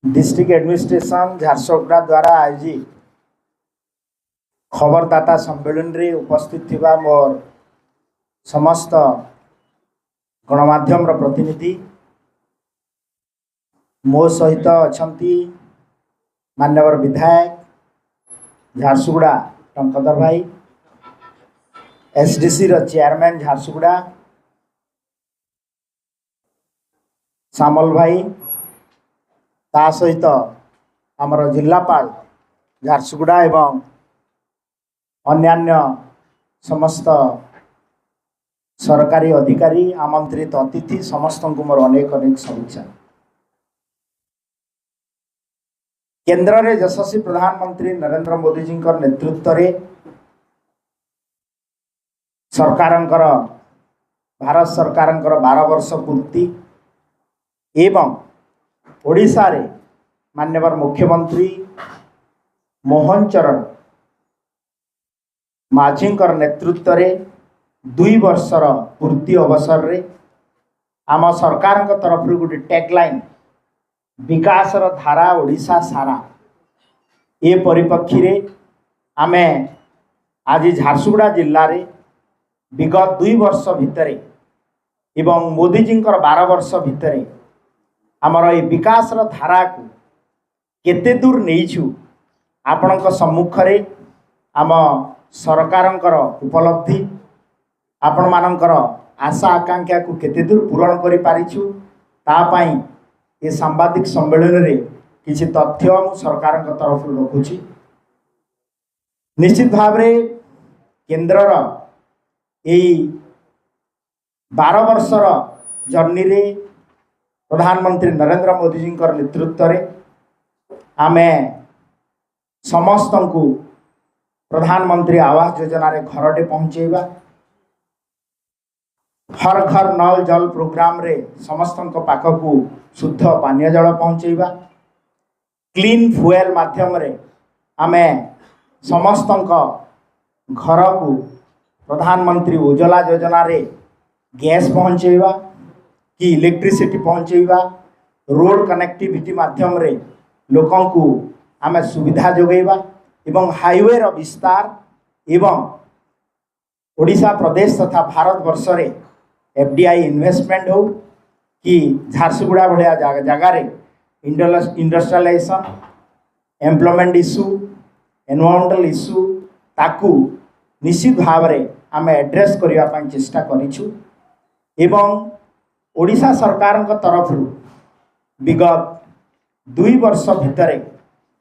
District administration Jharsuguda द्वारा आयोजित खबरदाता सम्मेलन रे उपस्थित थिबा मोर समस्त गणमाध्यम प्रतिनिधि मो सहित अछंती मान्यवर विधायक झारसुगुड़ा टंकधर भाई एसडीसी रो चेयरमैन झारसुगुड़ा सामल भाई ता सहित आमर जिलापाल झारसुगुड़ा एवं अन्यान्य समस्त सरकारी अधिकारी आमंत्रित अतिथि समस्त को मोर अनेक अनेक शुभेच्छा। केंद्र में यशस्वी प्रधानमंत्री नरेंद्र मोदी जी नेतृत्व में सरकारंकर भारत सरकारंकर 12 वर्ष पूर्ति एवं ओडिशा रे मान्यवर मुख्यमंत्री मोहन चरण माझींकर नेतृत्व में 2 वर्षर पूर्ति अवसर रे आम सरकार तरफ गोटे टैगलाइन विकासर धारा ओडिशा सारा ए परिप्रेक्षी रे आमे आज झारसुगुड़ा जिल्ला रे विगत 2 वर्ष भितरे एवं मोदी जी 12 वर्ष भितरे आमर ये विकासर धारा को केते दूर नहीं आपण सम्मुखरे आम सरकारंकर उपलब्धि आपण मानकर आशा आकांक्षा को केते दूर पूरण करि पारिछु तापाई ये सांबादिक सम्मेलन रे किछि तथ्य मु सरकार तरफ रखुछि। निश्चित भाव रे केंद्रर यही 12 वर्षर जर्नी रे प्रधानमंत्री नरेंद्र मोदी जी नेतृत्व रे आमे समस्त को प्रधानमंत्री आवास योजना रे घरटे पहुँचेबा, हर घर नल जल प्रोग्राम रे समस्त पाखकू शुद्ध पानीय जल पहुँचेबा, क्लीन फ्यूएल माध्यम रे आमे समस्त घर को प्रधानमंत्री उज्ज्वला योजना रे गैस पहुँचेबा कि इलेक्ट्रिसिटी पहुँचेबा, रोड कनेक्टिविटी माध्यम रे लोकों को आमे सुविधा जोगेबा एवं हाईवे रो विस्तार एवं ओडिशा प्रदेश तथा भारत वर्ष रे एफडीआई इन्वेस्टमेंट हो कि झारसुगुड़ा भाया जगार industrialization employment issue environmental issue ताकू निश्चित भाव में आम एड्रेस करने चेष्टा करिछु एवं ओडिशा सरकार तरफ विगत 2 वर्ष भितरे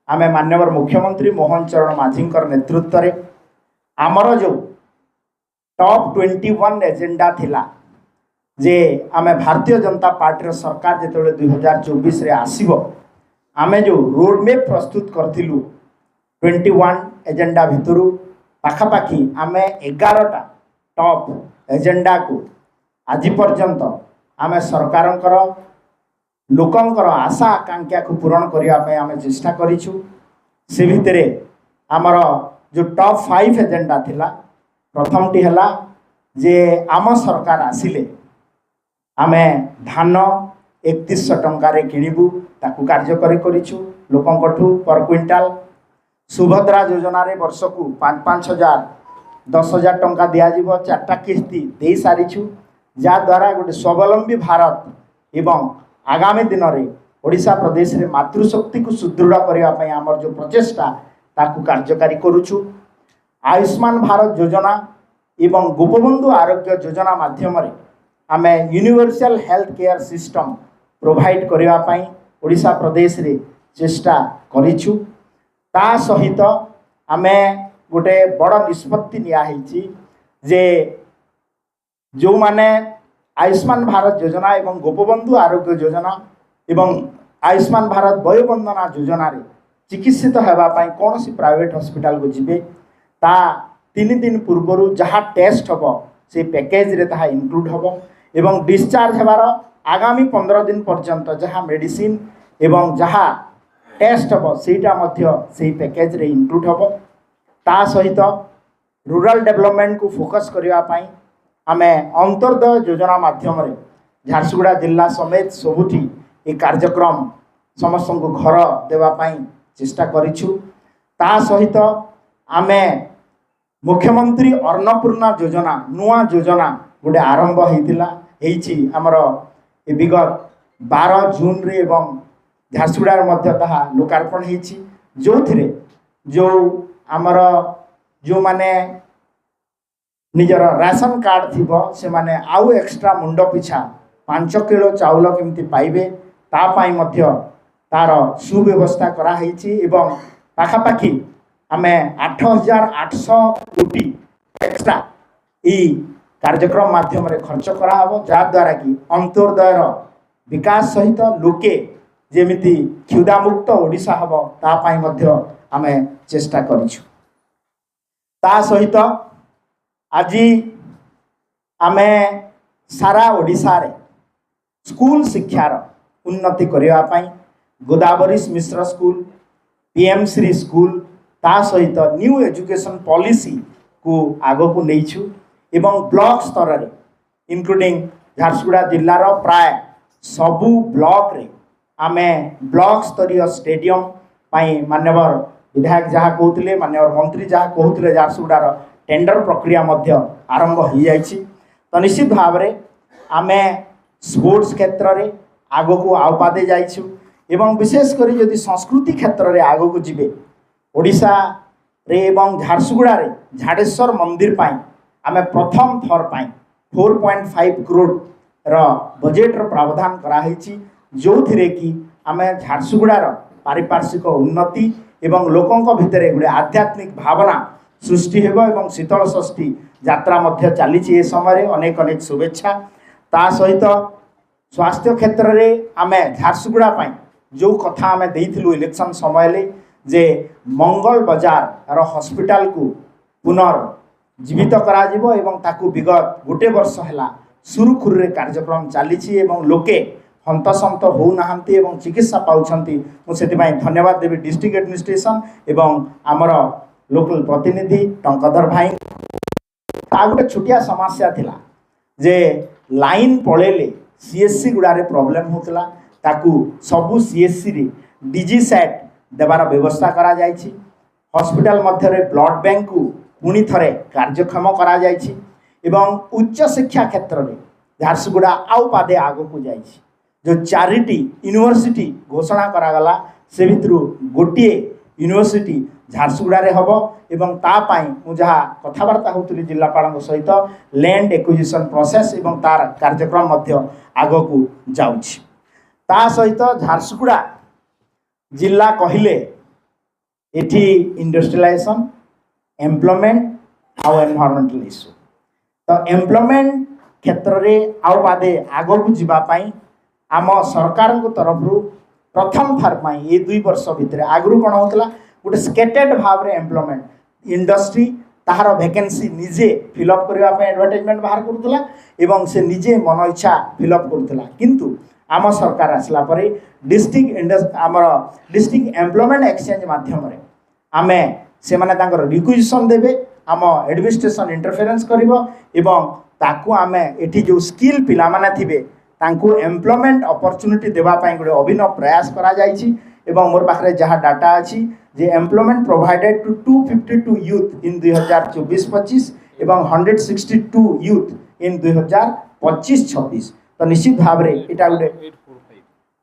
आमे मान्यवर मुख्यमंत्री मोहन चरण माझींकर नेतृत्व में आमर जो टॉप 21 एजेंडा थिला जे आमे भारतीय जनता पार्टी सरकार जिते 2024 रे आसीबो आमे जो रोड मैप प्रस्तुत करथिलु 21 एजेंडा भितरु पाखापाखी आमे 11टा टॉप एजेंडा को आज पर्यंत आमे सरकारंकर लोकंकर आशा आकांक्षा को पूरण करने आमे चेष्टा करिछु। से भितरे आमर जो टॉप 5 एजेंडा थिला प्रथम टी हला जे आम सरकार आसिले आमे धान 3100 टंका किणिबू ताकू कार्यकारी करिछु लोकंकठू पर क्विंटाल। सुभद्रा योजना रे वर्ष को 5-5 हजार 10,000 टंका दिया जीवो 4टा किस्ती दे सारिछु जा द्वारा गोटे स्वावलंबी भारत एवं आगामी दिन में ओडिशा प्रदेश रे मातृशक्ति को सुदृढ़ करने आमर जो प्रचेषा ताकू कार्यकारी करुछु। आयुष्मान भारत योजना एवं गोपबंधु आरोग्य योजना माध्यम रे आमे universal health care system provide करने ओडिशा प्रदेश रे चेष्टा करिछु। ता सहित आमे गोटे बड़ निष्पत्ति निया हेछि जे जो माने आयुष्मान भारत योजना एवं गोपबंधु आरोग्य योजना एवं आयुष्मान भारत वयोवंदना योजना रे चिकित्सित होगापाई कौन सी प्राइवेट हॉस्पिटल को जीवे ता 3 दिन पूर्वर जहाँ टेस्ट हम से पैकेज रे ताहा इंक्लूड हम एवं डिस्चार्ज होबार आगामी 15 दिन पर्यंत जहाँ मेडिसिन एवं जहाँ टेस्ट हम सेटा मध्य से पैकेज रे इंक्लूड हम। ता सहित रूरल डेवलपमेंट को फोकस करने आमे अंतर्दय योजना माध्यम रे झारसुगुड़ा जिला समेत सबुठी ये कार्यक्रम समस्त को घर देवाई चेष्टा करिछु। ता सहित आमे मुख्यमंत्री अन्नपूर्णा योजना नुआ योजना गोटे आरंभ होइतिला आमर ए विगत 12 जून रे एवं झारसुगुड़ा मध्य ताहा लोकार्पण होइछि जो थिरे जो आमर जो माने निजर राशन कार्ड थिबो से माने आउ एक्स्ट्रा मुंड पिछा 5 किलो चाउल केमती पाइबे ता पाई मध्य तार सुव्यवस्था करा होइछि एवं पाखापाखि आमे 8,800 कोटी एक्स्ट्रा ई कार्यक्रम माध्यम रे खर्च करा हबो जा द्वारा कि अंत्योदयर विकास सहित लोके जेमिति क्षुधा मुक्त ओडिशा हबो ता पाई मध्य आमे चेष्टा करिछु। ता सहित आज आमे सारा ओडिशा रे स्कूल शिक्षार उन्नति करबा पाई गोदावरी मिश्र स्कूल पीएम श्री स्कूल ता सहित न्यू एजुकेशन पॉलिसी को आग को नहींछु एवं ब्लॉक स्तर रे इंक्लूडिंग झारसुगुड़ा जिल्लार प्राय सबु ब्लॉक रे आमे ब्लॉक स्तरीय स्टेडियम पाई मान्यवर विधायक जहाँ कहते मान्यवर मंत्री जहाँ कहते झारसुगुड़ार टेंडर प्रक्रिया मध्य आरंभ हो जाइछि। तो निश्चित भाव में आमे स्पोर्ट्स क्षेत्र रे आग को आवपादे जाइछु एवं विशेषकर जदि संस्कृति क्षेत्र रे आग को जिबे ओडिशा रे एवं झारसुगुड़ा रे झाडेश्वर मंदिर पाई आमे प्रथम थर पाई 4.5 करोड़ रो बजेट रो प्रावधान करा होइछि जो थिरे कि आमे झारसुगुड़ार पारिपार्श्विक उन्नति एवं लोकों भितर गोटे आध्यात्मिक भावना सृष्टि हेबो एवं शीतल षष्ठी यात्रा मध्य चली ए समय अनेक अनेक शुभेच्छा। ता सहित स्वास्थ्य क्षेत्र रे आमे झारसुगुड़ा पाई जो कथा आमे देइथिलु इलेक्शन समय ले जे मंगल बाजार रो हॉस्पिटल को पुनर्जीवित करा जिवो एवं ताकू विगत गोटे वर्ष हैला सुरुखुरु रे कार्यक्रम चली एवं लोके हंतसंत हो नाहंती एवं चिकित्सा पाउछंती मु सेतिबाई धन्यवाद देबी डिस्ट्रिक्ट एडमिनिस्ट्रेशन एवं आमर लोकल प्रतिनिधि टंकधर भाई। आ गोटे छोटिया समस्या थिला जे लाइन पळेले सीएससी गुड़ा रे प्रॉब्लम होतला ताकू सबु सीएससी रे डीजी सेट देवार व्यवस्था करा जाइछि। हॉस्पिटल मध्य रे ब्लड बैंक को पुणी थरे कार्यक्षम करा जाइछि एवं उच्च शिक्षा क्षेत्र में झारसुगुड़ा आउ पादे आग को जाइछि। जो 4टी यूनिवर्सिटी घोषणा करागला से भितर गोटे यूनिवर्सिटी झारसुगुड़ा रे हबो एवं ता पाई मु जहा कथबार्ता होतली जिल्लापाल सहित लैंड एक्विजिशन प्रोसेस एवं तार कार्यक्रम मध्य आग को जाउछि। ता सहित झारसुगुड़ा जिल्ला कहिले एठी इंडस्ट्रियलाइजेशन एम्प्लॉयमेंट आउ एनवायरमेंटल इश्यू तो एम्प्लॉयमेंट क्षेत्र रे आउ बादे आग को जिबा पाई आम सरकार को तरफ प्रथम थर पाई ये 2 वर्ष भितर आगु कौन होता गोटे स्केटेड भाव में एम्प्लॉयमेंट इंडस्ट्री ताहार वैकेंसी निजे फिलअप करने एडवर्टाइजमेंट बाहर करूला एवं से निजे मन इच्छा फिलअप करूला किंतु आम सरकार आसला परे डिस्ट्रिक्ट आमर डिस्ट्रिक्ट एम्प्लॉयमेंट एक्सचेंज माध्यम आमे से माने तांकर रिक्विजिशन देबे आम एडमिनिस्ट्रेशन इंटरफेरेंस करिवो एवं ताकू आमे एठी जो स्किल पिला माने थिबे तांकू एम्प्लॉयमेंट अपॉर्चुनिटी देवा पाई गोटे अभिनव प्रयास करा जाइछि एवं मोर पाखरे जहाँ डाटा अछि जे employment provided to 252 youth in 2024-25 एवं 162 यूथ इन 2025-26 तो निश्चित भाव में एटा गोटे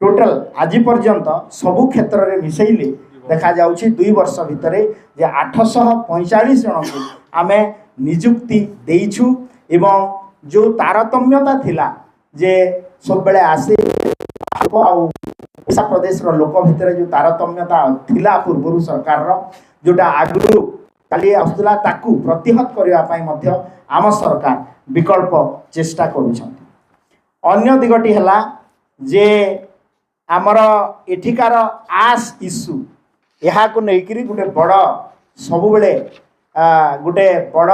टोटल आज पर्यंत सबु क्षेत्र में मिसेइले देखा जाउछि 2 वर्ष भितर जे 845 जन को आमे नियुक्ति देइछु एवं जो तारतम्यता थिला जे सब बेले आसे ओडिशा प्रदेश रो लोक भितर जो तारतम्यता थिला पूर्व सरकार रो जोटा आगु काली आसुला ताकू प्रतिहत करबा पाई मध्य आम सरकार विकल्प चेष्टा करूछंती। अन्य दिगटी हला जे आमर एठिकार आस इश्यू यहाँ को लेकिन गोटे बड़ सब बेले गोटे बड़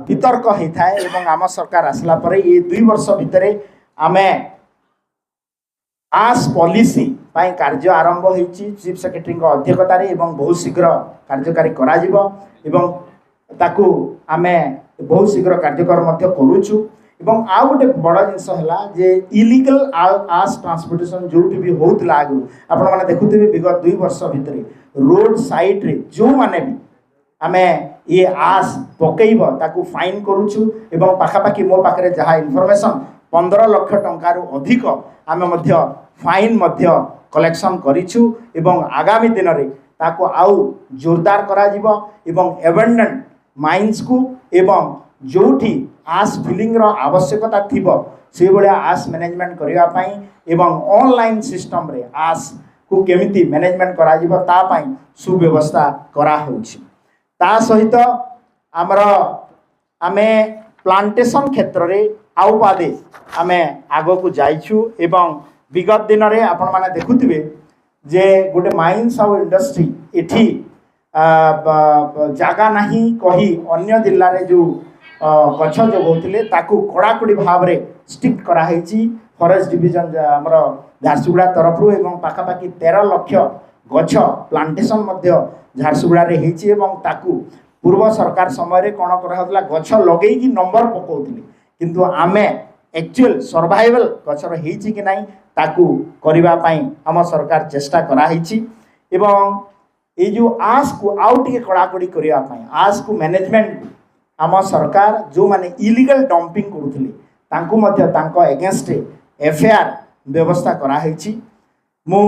वितर्क होता है एवं आम सरकार आसला परे ये 2 वर्ष भितर आमे आस पॉलिसी पाई कार्य आरंभ होइछि चीफ सेक्रेटरी अध्यक्षतार एवं बहुत शीघ्र कार्यकारी करा जिवो एवं ताकू आमे बहुत शीघ्र कार्यक्रम मध्य करूछु एवं आ गोटे बड़ जिनस है जे इलीगल आस ट्रांसपोर्टेशन जो भी होता आगु आपण मैंने देखुवे विगत 2 वर्ष भितर रोड साइड रे जो माने भी आमे ये आस पकईब ताकू फाइन करुचु एवं पाखापाखि मो पाखे जहाँ इनफॉरमेशन 15 लाख टंकार अधिक आमे मध्य फाइन मध्य कलेक्शन करिछु एवं आगामी दिन रे ताकू आउ जोरदार करा जिवो एवं एबंडन माइंस को एवं जोठी आस फिलिंग रो आवश्यकता थिबो से बळे आस मैनेजमेंट करिवा पई एवं ऑनलाइन सिस्टम रे आस को केमिति मैनेजमेंट करा जिवो ता पई सुव्यवस्था करा होछि। ता सहित आमर आमे प्लांटेशन क्षेत्र रे आउ पादे आमे आगो को जाइछु एवं विगत दिन रे आपण माने देखुथिबे जे गोटे माइंस आउ इंडस्ट्री एठी जागा नहीं कही अन्य जिल्ला रे जो गछ जोगौथिले ताकू कड़ाकड़ी भाव रे स्ट्रिक्ट करा हेछि फॉरेस्ट डिवीजन हमर झारसुगुड़ा तरफ रु एवं पाखापाखि 13 लाख गछ प्लांटेशन मध्य झारसुगुड़ा रे हेछि एवं ताकू पूर्व सरकार समय रे कोन करा हतला गछ लगेई कि नंबर पकोथिले किंतु आमे एक्चुअल सर्वाइवल गछर हेछि कि नाही ताकू करिवा पई हम सरकार चेष्टा करा हेछि एवं ये जो आस को आउ टिके कड़ाकड़ी करिवा पई आस को मैनेजमेंट आम सरकार जो माने इलीगल डंपिंग करुथिले तांको मध्य तांको एगेंस्ट एफआईआर व्यवस्था करा हेछि। मु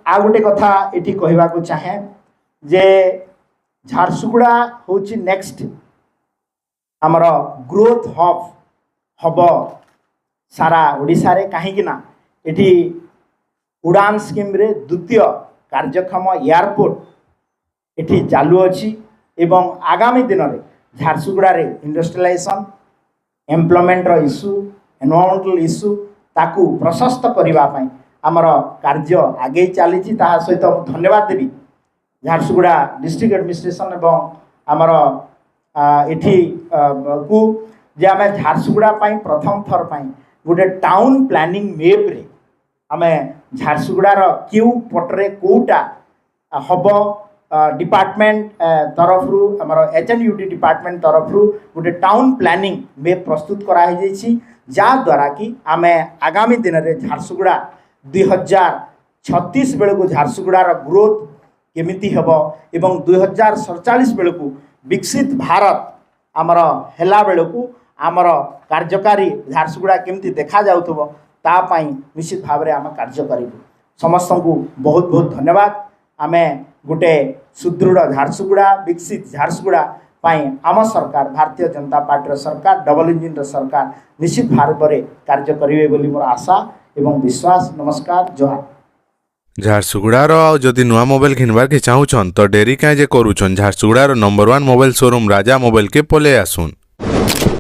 आ गोटे कथा एठी कहबा को चाहे जे झारसुगुड़ा होछि नेक्स्ट हमर ग्रोथ हब हब सारा ओडिसा रे काहे कि ना एठी उड़ान स्कीम रे द्वितीय कार्यक्षम एयरपोर्ट एठी चालू अछि एवं आगामी दिन रे झारसुगुड़ा रे इंडस्ट्रियलाइजेशन एम्प्लॉयमेंट रो इश्यू एनवायरमेंटल इश्यू ताकू प्रशस्त करिवा पई हमर कार्य आगे चली सहित धन्यवाद देवी झारसुगुड़ा डिस्ट्रिक्ट एडमिनिस्ट्रेशन एवं हमर एठी को जे आम झारसुगुड़ा प्रथम थर गोटे टाउन प्लानिंग मेप रे आम झारसुगुड़ार क्यू पटरे कोटा हम डिपार्टमेंट तरफ रु हमर एचएनयूटी डिपार्टमेंट तरफ रु गोटे टाउन प्लानिंग मेप प्रस्तुत कराई जा द्वारा कि आम आगामी दिन में झारसुगुड़ा 2036 बेलू झारसुगुड़ार ग्रोथ केमिति हेब एवं 2047 बेलू विकसित भारत आमर हेला बेलू आमर कार्यकारी झारसुगुड़ा केमिति देखा जाउथबो ता पई निश्चित भाव में आम कार्य करूँ। समस्त को बहुत बहुत धन्यवाद। आमे गोटे सुदृढ़ झारसुगुड़ा विकसित झारसुगुड़ा आम सरकार भारतीय जनता पार्टी सरकार डबल इंजिन सरकार निश्चित भाव में कार्य करेंगे बोली मोर आशा एवं विश्वास। नमस्कार जोहार। झारसुगुड़ार जदि नुआ मोबाइल घिनबार के चाहूछन तो डेरी काहे जे करूछन झारसुगुड़ार number 1 mobile showroom Raja mobile के पले आसुन।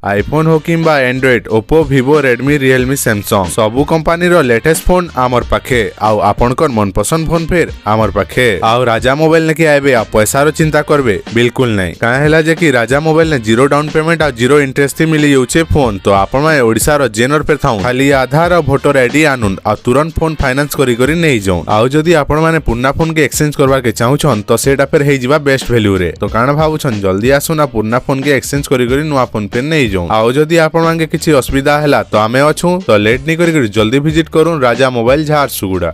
आईफोन हो किंबा Android Oppo Vivo Redmi Realme Samsung सबु कंपनी रो लेटेस्ट फोन आमर पाखे आउ आपनकर मनपसंद फोन फेर आमर पाखे आउ राजा मोबाइल ने कि आबे आ पैसा रो चिंता करबे बिल्कुल नहीं काहे हैला जे कि राजा मोबाइल ने 0 डाउन पेमेंट आ 0 इंटरेस्ट मिली जाउछे फोन तो आपण माने ओडिसा रो जेनर पे थाउ खाली आधार और वोटर आईडी आनुन आ तुरंत फोन फाइनेंस करी नहीं जाऊ आउ जदी आपण माने पुन्ना फोन के एक्सचेंज करबा के चाहूछन तो सेटा फेर हे जिबा बेस्ट वैल्यू रे तो काना भाबुछन जल्दी आसुन आ पुन्ना फोन के एक्सचेंज करी नुआ फोन पे नहीं जाऊ आउ जदि आपण मांगे किछि असुविधा हैला तो आमे अछु तो लेट नहीं करी जल्दी विजिट करूँ राजा मोबाइल झारसुगुड़ा।